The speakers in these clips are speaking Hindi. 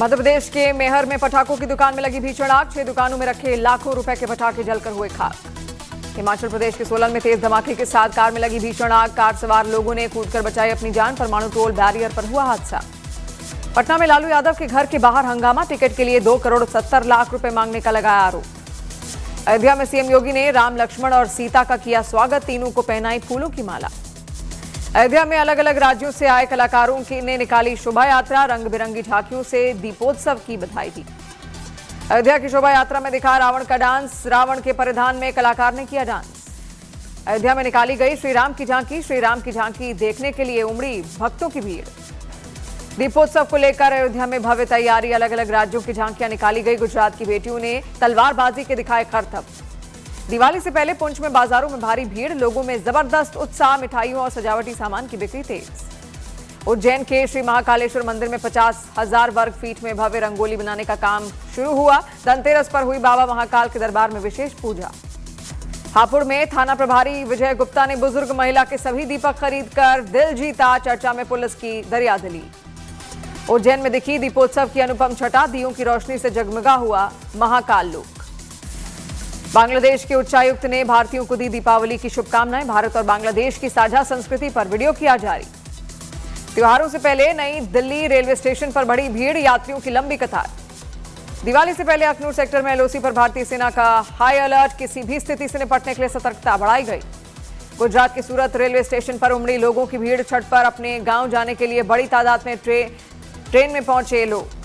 मध्य प्रदेश के मेहर में पटाखों की दुकान में लगी भीषण आग। 6 दुकानों में रखे लाखों रुपए के पटाखे जलकर हुए खाक। हिमाचल प्रदेश के सोलन में तेज धमाके के साथ कार में लगी भीषण आग। कार सवार लोगों ने कूदकर बचाई अपनी जान। परमाणु टोल बैरियर पर हुआ हादसा। पटना में लालू यादव के घर के बाहर हंगामा। टिकट के लिए 2 करोड़ 70 लाख रुपए मांगने का लगाया आरोप। अयोध्या में सीएम योगी ने राम, लक्ष्मण और सीता का किया स्वागत। तीनों को पहनाई फूलों की माला। अयोध्या में अलग अलग राज्यों से आए कलाकारों ने निकाली शोभा यात्रा। रंग बिरंगी झांकियों से दीपोत्सव की बधाई दी। अयोध्या की शोभा यात्रा में दिखा रावण का डांस। रावण के परिधान में कलाकार ने किया डांस। अयोध्या में निकाली गई श्रीराम की झांकी। श्रीराम की झांकी देखने के लिए उमड़ी भक्तों की भीड़। दीपोत्सव को लेकर अयोध्या में भव्य तैयारी। अलग अलग राज्यों की झांकियां निकाली गई। गुजरात की बेटियों ने तलवारबाजी के दिखाए करतब। दिवाली से पहले पुंछ में बाजारों में भारी भीड़। लोगों में जबरदस्त उत्साह। मिठाइयों और सजावटी सामान की बिक्री तेज। उज्जैन के श्री महाकालेश्वर मंदिर में 50,000 वर्ग फीट में भव्य रंगोली बनाने का काम शुरू हुआ। धनतेरस पर हुई बाबा महाकाल के दरबार में विशेष पूजा। हापुड़ में थाना प्रभारी विजय गुप्ता ने बुजुर्ग महिला के सभी दीपक खरीदकर दिल जीता। चर्चा में पुलिस की दरियादिली। उज्जैन में दिखी दीपोत्सव की अनुपम छटा। दियों की रोशनी से जगमगा हुआ महाकाल लोक। बांग्लादेश के उच्चायुक्त ने भारतीयों को दी दीपावली की शुभकामनाएं। भारत और बांग्लादेश की साझा संस्कृति पर वीडियो किया जारी। त्योहारों से पहले नई दिल्ली रेलवे स्टेशन पर बढ़ी भीड़। यात्रियों की लंबी कतार। दिवाली से पहले अखनूर सेक्टर में एलओसी पर भारतीय सेना का हाई अलर्ट। किसी भी स्थिति से निपटने के लिए सतर्कता बढ़ाई गई। गुजरात के सूरत रेलवे स्टेशन पर उमड़ी लोगों की भीड़। छठ पर अपने गांव जाने के लिए बड़ी तादाद में ट्रेन में पहुंचे लोग।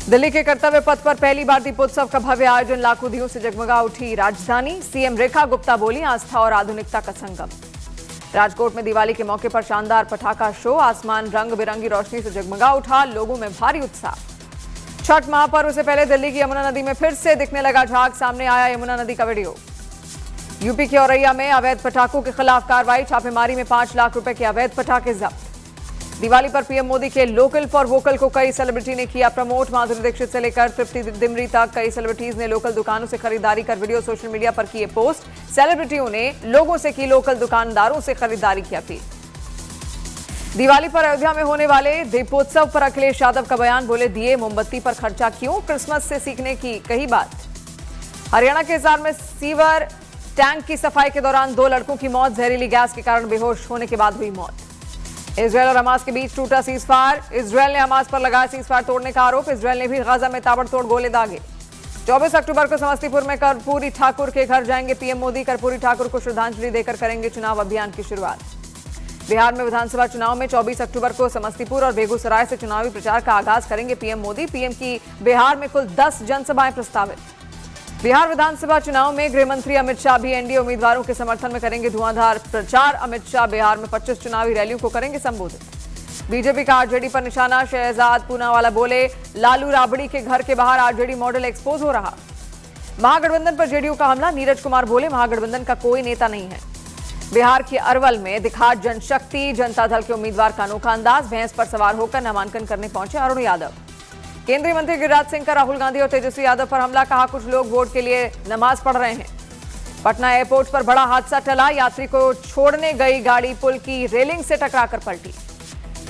दिल्ली के कर्तव्य पथ पर पहली बार दीपोत्सव का भव्य आयोजन। लाखों दियों से जगमगा उठी राजधानी। सीएम रेखा गुप्ता बोली, आस्था और आधुनिकता का संगम। राजकोट में दिवाली के मौके पर शानदार पटाखा शो। आसमान रंग बिरंगी रोशनी से जगमगा उठा। लोगों में भारी उत्साह। छठ महापर्व से पहले दिल्ली की यमुना नदी में फिर से दिखने लगा झाग। सामने आया यमुना नदी का वीडियो। यूपी के औरैया में अवैध पटाखों के खिलाफ कार्रवाई। छापेमारी में 5 लाख रुपए के अवैध पटाखे जब्त। दिवाली पर पीएम मोदी के लोकल फॉर वोकल को कई सेलिब्रिटी ने किया प्रमोट। माधुरी दीक्षित से लेकर तृप्ति दिमरी तक कई सेलिब्रिटीज ने लोकल दुकानों से खरीदारी कर वीडियो सोशल मीडिया पर किए पोस्ट। सेलिब्रिटियों ने लोगों से की लोकल दुकानदारों से खरीदारी की अपील। दिवाली पर अयोध्या में होने वाले दीपोत्सव पर अखिलेश यादव का बयान। बोले, दिए मोमबत्ती पर खर्चा क्यों, क्रिसमस से सीखने की कही बात। हरियाणा के हिसार में सीवर टैंक की सफाई के दौरान 2 लड़कों की मौत। जहरीली गैस के कारण बेहोश होने के बाद हुई मौत। इजरायल और हमास के बीच टूटा सीजफायर। इजरायल ने हमास पर लगाया सीजफायर तोड़ने का आरोप। इजरायल ने भी गाजा में ताबड़तोड़ गोले दागे। 24 अक्टूबर को समस्तीपुर में कर्पूरी ठाकुर के घर जाएंगे पीएम मोदी। कर्पूरी ठाकुर को श्रद्धांजलि देकर करेंगे चुनाव अभियान की शुरुआत। बिहार में विधानसभा चुनाव में 24 अक्टूबर को समस्तीपुर और बेगूसराय से चुनावी प्रचार का आगाज करेंगे पीएम मोदी। पीएम की बिहार में कुल 10 जनसभाएं प्रस्तावित। बिहार विधानसभा चुनाव में गृह मंत्री अमित शाह भी एनडीए उम्मीदवारों के समर्थन में करेंगे धुआंधार प्रचार। अमित शाह बिहार में 25 चुनावी रैलियों को करेंगे संबोधित। बीजेपी का आरजेडी पर निशाना। शहजाद पूनावाला बोले, लालू राबड़ी के घर के बाहर आरजेडी मॉडल एक्सपोज हो रहा। महागठबंधन पर जेडीयू का हमला। नीरज कुमार बोले, महागठबंधन का कोई नेता नहीं है। बिहार के अरवल में दिखा जनशक्ति जनता दल के उम्मीदवार का अनोखा अंदाज। भैंस पर सवार होकर नामांकन करने पहुंचे अरुण यादव। केंद्रीय मंत्री गिरिराज सिंह का राहुल गांधी और तेजस्वी यादव पर हमला। कहा, कुछ लोग वोट के लिए नमाज पढ़ रहे हैं। पटना एयरपोर्ट पर बड़ा हादसा टला। यात्री को छोड़ने गई गाड़ी पुल की रेलिंग से टकराकर पलटी।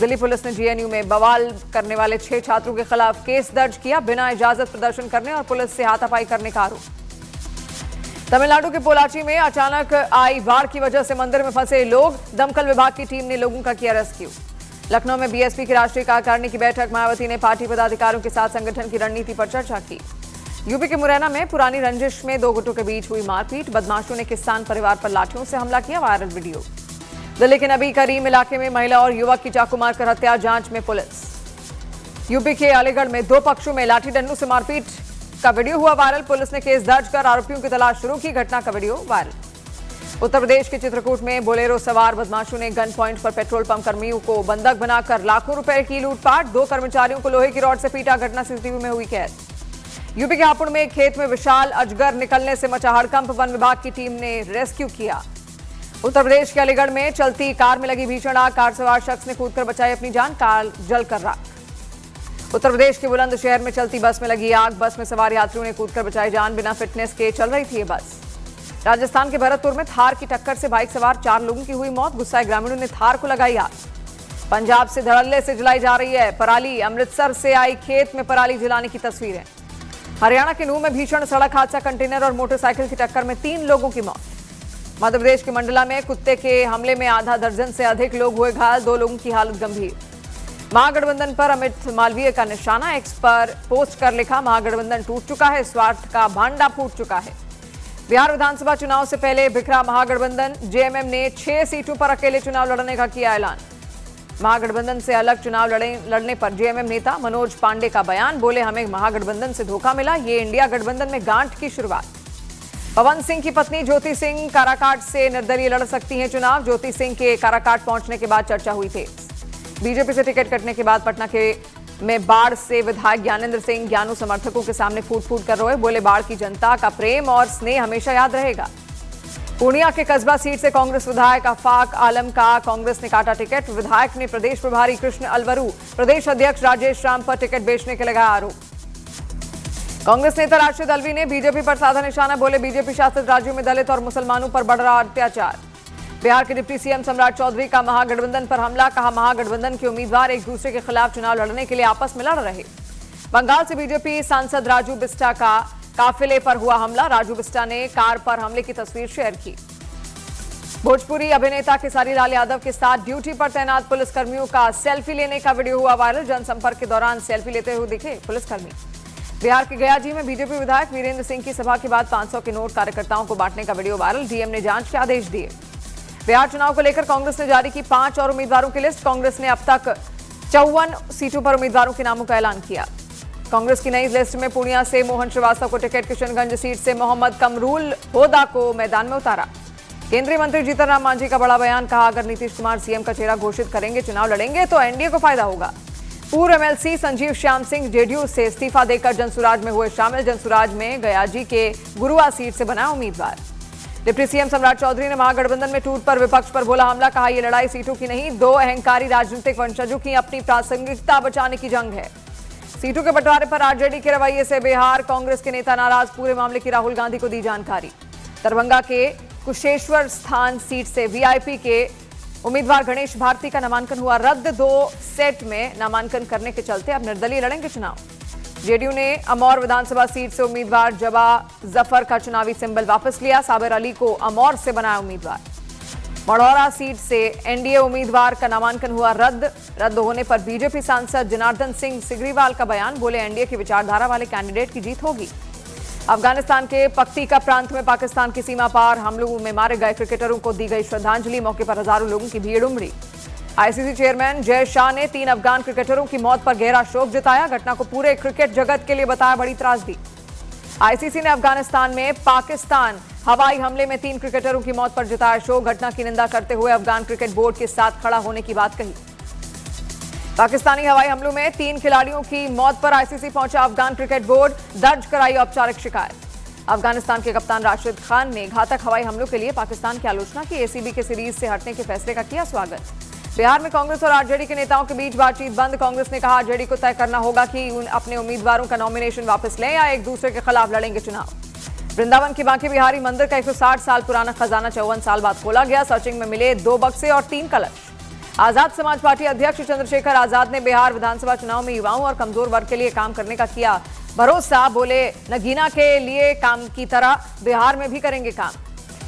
दिल्ली पुलिस ने जेएनयू में बवाल करने वाले 6 छात्रों के खिलाफ केस दर्ज किया। बिना इजाजत प्रदर्शन करने और पुलिस से हाथापाई करने का आरोप। तमिलनाडु के पोलाची में अचानक आई बाढ़ की वजह से मंदिर में फंसे लोग। दमकल विभाग की टीम ने लोगों का किया रेस्क्यू। लखनऊ में बीएसपी की राष्ट्रीय कार्यकारिणी की बैठक। मायावती ने पार्टी पदाधिकारियों के साथ संगठन की रणनीति पर चर्चा की। यूपी के मुरैना में पुरानी रंजिश में 2 गुटों के बीच हुई मारपीट। बदमाशों ने किसान परिवार पर लाठियों से हमला किया। Viral video. दिल्ली के नबी करीम इलाके में महिला और युवक की चाकू मारकर हत्या। जांच में पुलिस। यूपी के अलीगढ़ में 2 पक्षों में लाठी डंडों से मारपीट का वीडियो हुआ वायरल। पुलिस ने केस दर्ज कर आरोपियों की तलाश शुरू की। घटना का वीडियो वायरल। उत्तर प्रदेश के चित्रकूट में बोलेरो सवार बदमाशों ने गन पॉइंट पर पेट्रोल पंप कर्मियों को बंधक बनाकर लाखों रुपए की लूटपाट। 2 कर्मचारियों को लोहे की रॉड से पीटा। घटना सीसीटीवी में हुई कैद। यूपी के हापुड़ में एक खेत में विशाल अजगर निकलने से मचा हड़कंप। वन विभाग की टीम ने रेस्क्यू किया। उत्तर प्रदेश के अलीगढ़ में चलती कार में लगी भीषण आग। कार सवार शख्स ने कूदकर बचाई अपनी जान। कार जलकर राख। उत्तर प्रदेश के बुलंदशहर में चलती बस में लगी आग। बस में सवार यात्रियों ने कूदकर बचाई जान। बिना फिटनेस के चल रही थी ये बस। राजस्थान के भरतपुर में थार की टक्कर से बाइक सवार 4 लोगों की हुई मौत। गुस्साए ग्रामीणों ने थार को लगाई आग। पंजाब से धड़ल्ले से जलाई जा रही है पराली। अमृतसर से आई खेत में पराली जलाने की तस्वीरें। हरियाणा के नूंह में भीषण सड़क हादसा, कंटेनर और मोटरसाइकिल की टक्कर में 3 लोगों की मौत। मध्य प्रदेश के मंडला में कुत्ते के हमले में आधा दर्जन से अधिक लोग हुए घायल, 2 लोगों की हालत गंभीर। महागठबंधन पर अमित मालवीय का निशाना, एक्स पर पोस्ट कर लिखा, महागठबंधन टूट चुका है, स्वार्थ का भांडा फूट चुका है। बिहार विधानसभा चुनाव से पहले बिखरा महागठबंधन, जेएमएम ने 6 सीटों पर अकेले चुनाव लड़ने का किया ऐलान। महागठबंधन से अलग चुनाव लड़ने पर जेएमएम नेता मनोज पांडे का बयान, बोले हमें महागठबंधन से धोखा मिला, ये इंडिया गठबंधन में गांठ की शुरुआत। पवन सिंह की पत्नी ज्योति सिंह काराकाट से निर्दलीय लड़ सकती हैं चुनाव। ज्योति सिंह के काराकाट पहुंचने के बाद चर्चा हुई थी। बीजेपी से टिकट कटने के बाद पटना में बाढ़ से विधायक ज्ञानेंद्र सिंह ज्ञानू समर्थकों के सामने फूट फूट कर रोए, बोले बाढ़ की जनता का प्रेम और स्नेह हमेशा याद रहेगा। पूर्णिया के कस्बा सीट से कांग्रेस विधायक आफाक आलम का कांग्रेस ने काटा टिकट। विधायक ने प्रदेश प्रभारी कृष्ण अलवरू, प्रदेश अध्यक्ष राजेश राम पर टिकट बेचने के लगाया आरोप। कांग्रेस नेता राशिद अलवी ने बीजेपी पर साधा निशाना, बोले बीजेपी शासित राज्यों में दलित और मुसलमानों पर बढ़ रहा अत्याचार। बिहार के डिप्टी सीएम सम्राट चौधरी का महागठबंधन पर हमला, कहा महागठबंधन के उम्मीदवार एक दूसरे के खिलाफ चुनाव लड़ने के लिए आपस में लड़ रहे। बंगाल से बीजेपी सांसद राजू बिस्टा का काफिले पर हुआ हमला, राजू बिस्टा ने कार पर हमले की तस्वीर शेयर की। भोजपुरी अभिनेता खेसारी लाल यादव के साथ ड्यूटी पर तैनात पुलिसकर्मियों का सेल्फी लेने का वीडियो हुआ वायरल। जनसंपर्क के दौरान सेल्फी लेते हुए दिखे पुलिसकर्मी। बिहार के गयाजी में बीजेपी विधायक वीरेंद्र सिंह की सभा के बाद 500 के नोट कार्यकर्ताओं को बांटने का वीडियो वायरल, डीएम ने जांच के आदेश दिए। बिहार चुनाव को लेकर कांग्रेस ने जारी की 5 और उम्मीदवारों की लिस्ट। कांग्रेस ने अब तक 54 सीटों पर उम्मीदवारों के नामों का ऐलान किया। कांग्रेस की नई लिस्ट में पूर्णिया से मोहन श्रीवास्तव को टिकट, किशनगंज सीट से मोहम्मद कमरुल होदा को मैदान में उतारा। केंद्रीय मंत्री जीतन राम मांझी का बड़ा बयान, कहा अगर नीतीश कुमार सीएम का चेहरा घोषित करेंगे, चुनाव लड़ेंगे तो एनडीए को फायदा होगा। पूर्व एमएलसी संजीव श्याम सिंह जेडीयू से इस्तीफा देकर जनसुराज में हुए शामिल। जनसुराज में गयाजी के गुरुआ सीट से बना उम्मीदवार। डिप्टी सीएम सम्राट चौधरी ने महागठबंधन में टूट पर विपक्ष पर बोला हमला, कहा यह लड़ाई सीटों की नहीं, 2 अहंकारी राजनीतिक वंशजों की अपनी प्रासंगिकता बचाने की जंग है। सीटों के बंटवारे पर आरजेडी के रवैये से बिहार कांग्रेस के नेता नाराज, पूरे मामले की राहुल गांधी को दी जानकारी। दरभंगा के कुशेश्वर स्थान सीट से वीआईपी के उम्मीदवार गणेश भारती का नामांकन हुआ रद्द। 2 सेट में नामांकन करने के चलते अब निर्दलीय लड़ेंगे चुनाव। जेडीयू ने अमौर विधानसभा सीट से उम्मीदवार जबा जफर का चुनावी सिंबल वापस लिया। साबिर अली को अमौर से बनाया उम्मीदवार। मढ़ौरा सीट से एनडीए उम्मीदवार का नामांकन हुआ रद्द होने पर बीजेपी सांसद जनार्दन सिंह सिग्रीवाल का बयान, बोले एनडीए की विचारधारा वाले कैंडिडेट की जीत होगी। अफगानिस्तान के पक्तिका प्रांत में पाकिस्तान की सीमा पार हमलों में मारे गए क्रिकेटरों को दी गई श्रद्धांजलि, मौके पर हजारों लोगों की भीड़ उमड़ी। आईसीसी चेयरमैन जय शाह ने 3 अफगान क्रिकेटरों की मौत पर गहरा शोक जताया, घटना को पूरे क्रिकेट जगत के लिए बताया बड़ी त्रासदी। आईसीसी ने अफगानिस्तान में पाकिस्तान हवाई हमले में 3 क्रिकेटरों की मौत पर जताया शोक, घटना की निंदा करते हुए अफगान क्रिकेट बोर्ड के साथ खड़ा होने की बात कही। पाकिस्तानी हवाई हमलों में 3 खिलाड़ियों की मौत पर आईसीसी पहुंचा अफगान क्रिकेट बोर्ड, दर्ज कराई औपचारिक शिकायत। अफगानिस्तान के कप्तान राशिद खान ने घातक हवाई हमलों के लिए पाकिस्तान की आलोचना की, एसीबी के सीरीज से हटने के फैसले का किया स्वागत। बिहार में कांग्रेस और आरजेडी के नेताओं के बीच बातचीत बंद। कांग्रेस ने कहा आरजेडी को तय करना होगा कि अपने उम्मीदवारों का नॉमिनेशन वापस लें या एक दूसरे के खिलाफ लड़ेंगे चुनाव। वृंदावन के बांके बिहारी मंदिर का 160 साल पुराना खजाना 54 साल बाद खोला गया। सर्चिंग में मिले 2 बक्से और 3 कलश। आजाद समाज पार्टी अध्यक्ष चंद्रशेखर आजाद ने बिहार विधानसभा चुनाव में युवाओं और कमजोर वर्ग के लिए काम करने का किया भरोसा, बोले नगीना के लिए काम की तरह बिहार में भी करेंगे काम।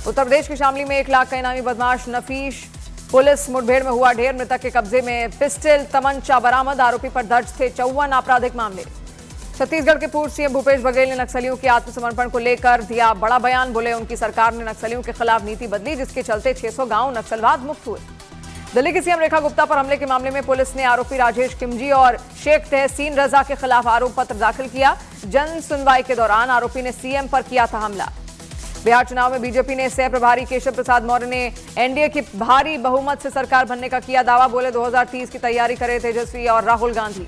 उत्तर प्रदेश के शामली में 1 लाख का इनामी बदमाश नफीश पुलिस मुठभेड़ में हुआ ढेर, मृतक के कब्जे में पिस्टल तमंचा बरामद, आरोपी पर दर्ज थे 54 आपराधिक मामले। छत्तीसगढ़ के पूर्व सीएम भूपेश बघेल ने नक्सलियों के आत्मसमर्पण को लेकर दिया बड़ा बयान, बोले उनकी सरकार ने नक्सलियों के खिलाफ नीति बदली, जिसके चलते 600 गांव नक्सलवाद मुक्त हुए। दिल्ली की सीएम रेखा गुप्ता पर हमले के मामले में पुलिस ने आरोपी राजेश किमजी और शेख तहसीन रजा के खिलाफ आरोप पत्र दाखिल किया। जन सुनवाई के दौरान आरोपी ने सीएम पर किया था हमला। बिहार चुनाव में बीजेपी ने सह प्रभारी केशव प्रसाद मौर्य ने एनडीए की भारी बहुमत से सरकार बनने का किया दावा, बोले 2030 की तैयारी करे तेजस्वी और राहुल गांधी।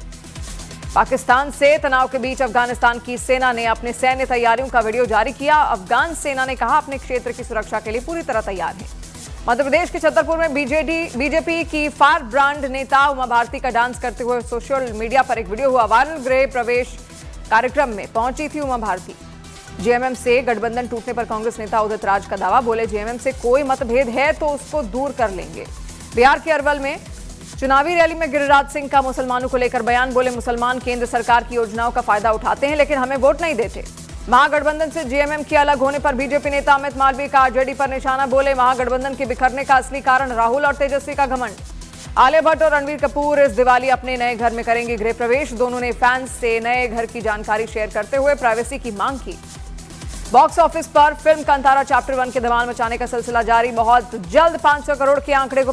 पाकिस्तान से तनाव के बीच अफगानिस्तान की सेना ने अपने सैन्य तैयारियों का वीडियो जारी किया। अफगान सेना ने कहा अपने क्षेत्र की सुरक्षा के लिए पूरी तरह तैयार है। मध्य प्रदेश के छतरपुर में बीजेपी की फायर ब्रांड नेता उमा भारती का डांस करते हुए सोशल मीडिया पर एक वीडियो हुआ वायरल। गृह प्रवेश कार्यक्रम में पहुंची थी उमा भारती। जेएमएम से गठबंधन टूटने पर कांग्रेस नेता उदित राज का दावा, बोले जेएमएम से कोई मतभेद है तो उसको दूर कर लेंगे। बिहार के अरवल में चुनावी रैली में गिरिराज सिंह का मुसलमानों को लेकर बयान, बोले मुसलमान केंद्र सरकार की योजनाओं का फायदा उठाते हैं लेकिन हमें वोट नहीं देते। महागठबंधन से जेएमएम के अलग होने पर बीजेपी नेता अमित मालवीय का आरजेडी पर निशाना, बोले महागठबंधन के बिखरने का असली कारण राहुल और तेजस्वी का घमंड। आलिया भट्ट और रणवीर कपूर इस दिवाली अपने नए घर में करेंगे गृह प्रवेश। दोनों ने फैंस से नए घर की जानकारी शेयर करते हुए प्राइवेसी की मांग की। बॉक्स ऑफिस पर फिल्म कांतारा चैप्टर 1 के धमाल मचाने का सिलसिला जारी, बहुत जल्द 500 करोड़ के आंकड़े को